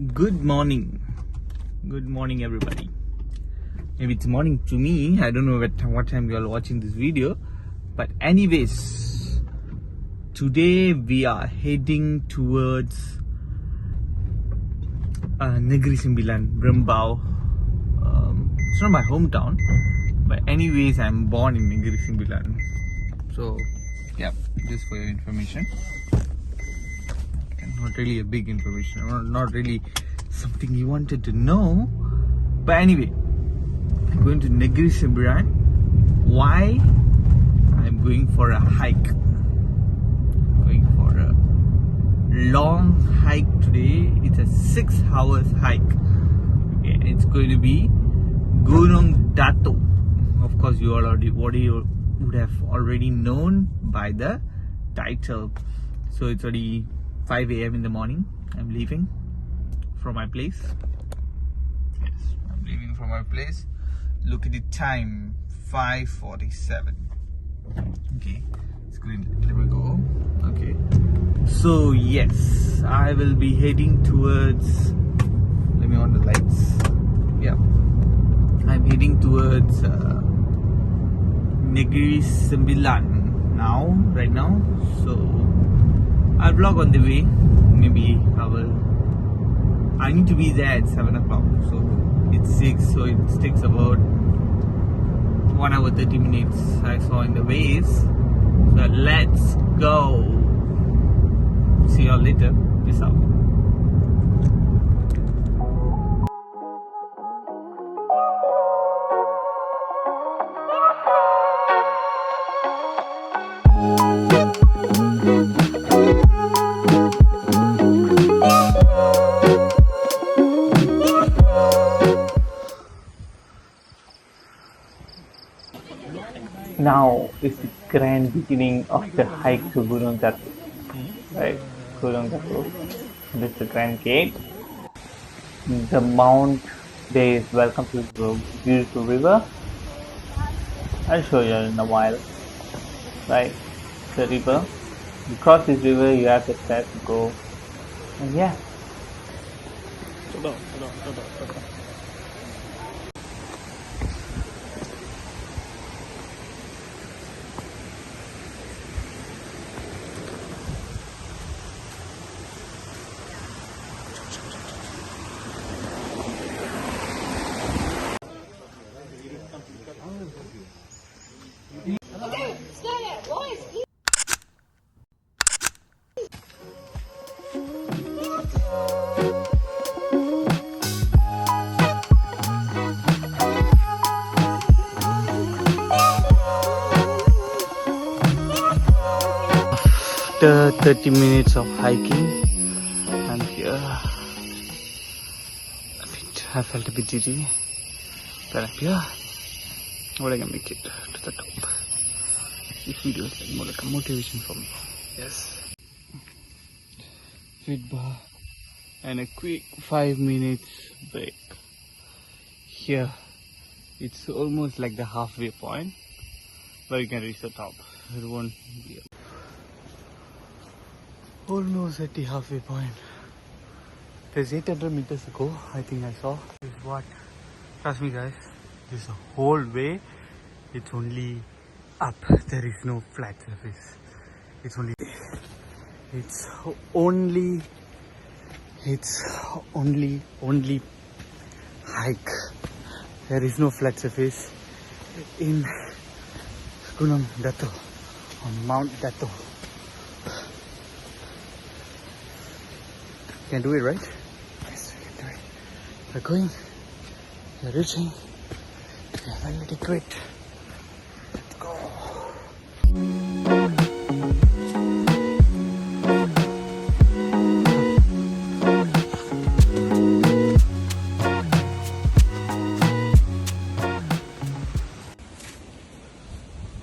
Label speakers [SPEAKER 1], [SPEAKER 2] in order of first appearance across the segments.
[SPEAKER 1] Good morning everybody. Maybe it's morning to me. I don't know what time you are watching this video, but anyways, today we are heading towards Negeri Sembilan, Brembau. It's not my hometown, but anyways, I'm born in Negeri Sembilan. So yeah, just for your information. Not really a big information, or not really something you wanted to know, but anyway, I'm going to Negeri Sembilan. Why? I'm going for a hike. Going for a long hike today. It's a 6 hours hike. Okay, it's going to be Gunung Datuk. Of course, you would have already known by the title. So it's already 5 a.m. in the morning. I'm leaving from my place. Yes, I'm leaving from my place. Look at the time, 5:47. Okay, it's good. Let me go. Okay, so yes, I will be heading towards. Let me on the lights. Yeah, I'm heading towards Negeri Sembilan right now. So I'll vlog on the way. Maybe I need to be there at 7 o'clock. So it's 6, so it takes about 1 hour 30 minutes I saw in the ways. So let's go. See y'all later. Peace out. Now is the grand beginning of the hike to Gunung Datuk. Right, Gunung Datuk. This is the grand gate. The mount there is welcome to the beautiful river. I'll show you in a while. Right, the river. You cross this river, you have the steps to go. And yeah. After 30 minutes of hiking, I'm here. I felt a bit dizzy, but I'm here. What I can make it to the top. This video is like more like a motivation for me. Yes. Fit bar and a quick 5 minutes break. Here, it's almost like the halfway point, but you can reach the top. It won't be almost at the halfway point. There's 800 meters to go. I think I saw. This is what? Trust me, guys. This whole way, it's only up. There is no flat surface. It's only hike. There is no flat surface in Gunung Datuk on Mount Datuk. Can do it, right? Yes, we can do it. We're going. We're reaching. We're finally quit. Let's go.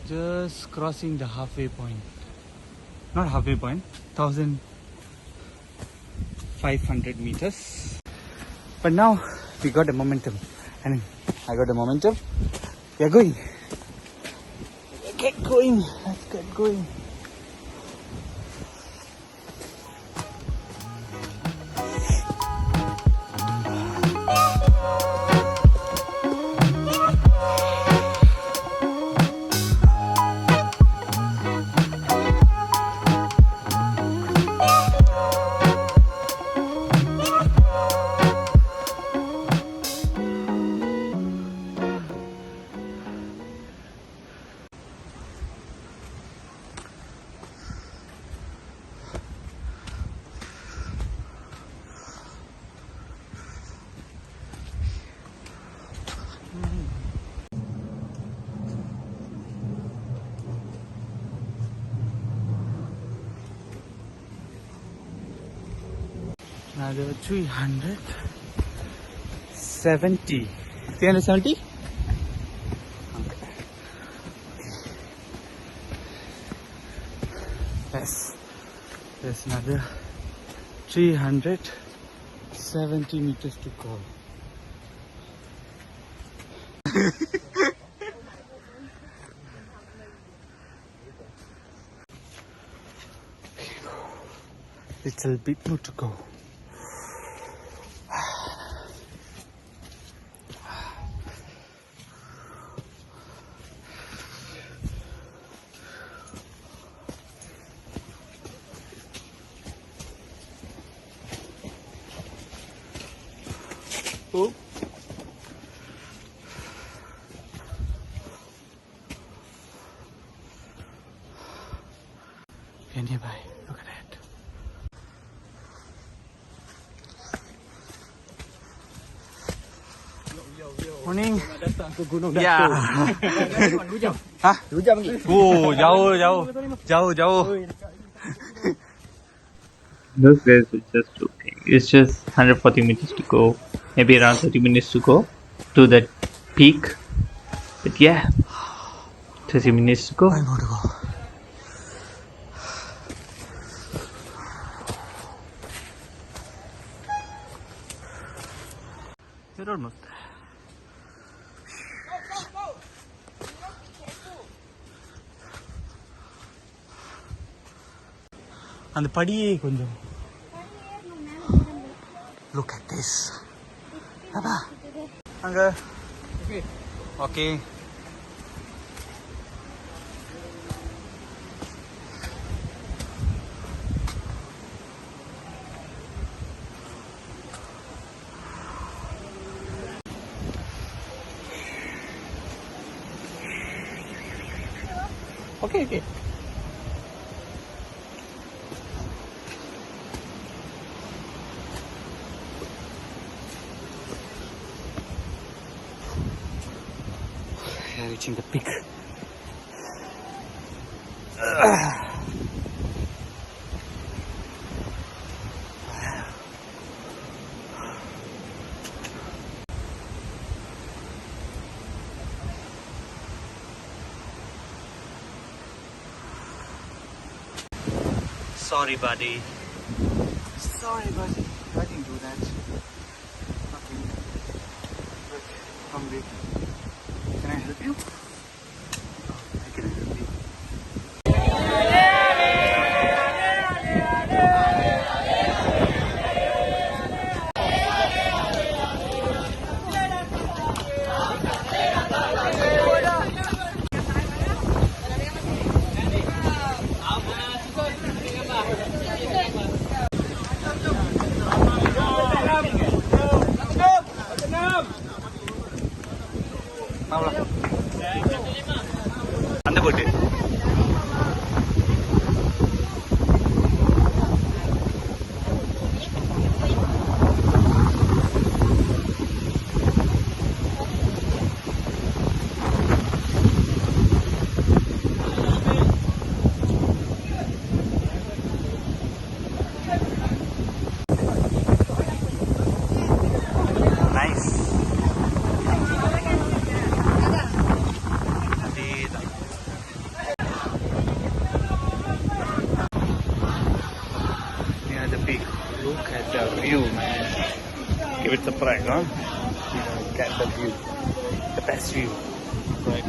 [SPEAKER 1] Just crossing the halfway point. Not halfway point. 1,500 meters. But now we got the momentum. And I got the momentum. We are going. Get going. Let's get going. Another 370. 370? Okay. Yes. There's another 370 meters to go. Little bit more to go. Oh. Okay, nearby. Look at that. Morning.
[SPEAKER 2] Datang ke Gunung Datuk.
[SPEAKER 1] Ya. Hah?
[SPEAKER 2] 2 jam lagi.
[SPEAKER 1] Oh, jauh.
[SPEAKER 3] Those guys were just joking. It's just 140 meters to go, maybe around 30 minutes to go to the peak. But yeah, 30 minutes to go.
[SPEAKER 1] I want to go. We're almost there. அந்த படியே கொஞ்சம். Look at this. Apa? Angga. Okay. Okay. We are reaching the peak. Sorry, buddy. I didn't do that. Okay. Look, come with. Can I help you? I can help you. அந்த போட்டு nice. Look at the view, man. Give it a try, huh? Get the view. The best view. Right.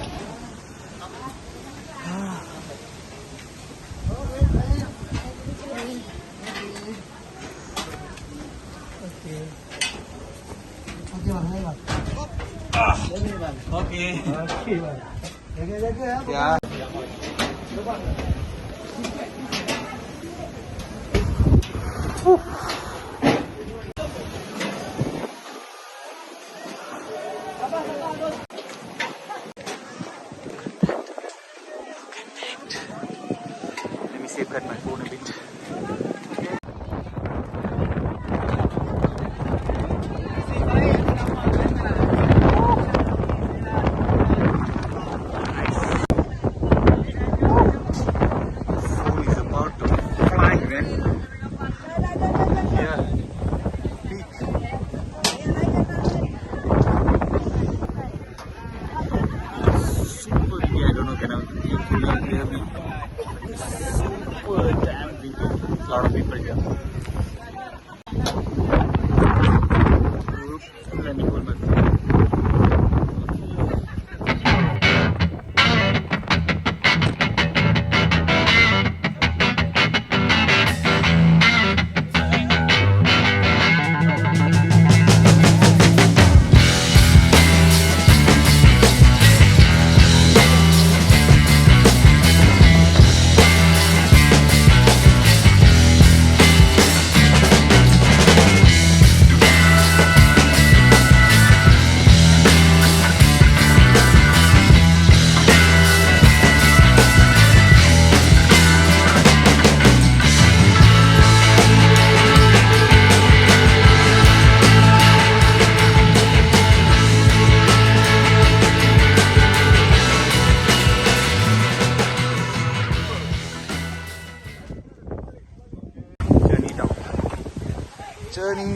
[SPEAKER 1] Okay. Yeah. Let me safeguard my phone a bit. Nice.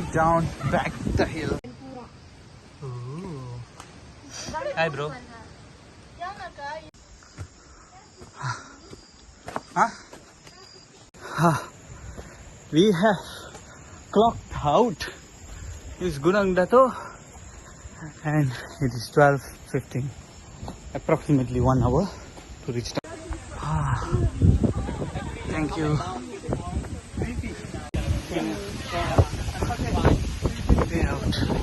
[SPEAKER 1] me down back the hill. Ooh. Hi bro. We have clocked out. It's Gunung Datuk and it is 12:15. Approximately 1 hour to reach the thank you. Way out.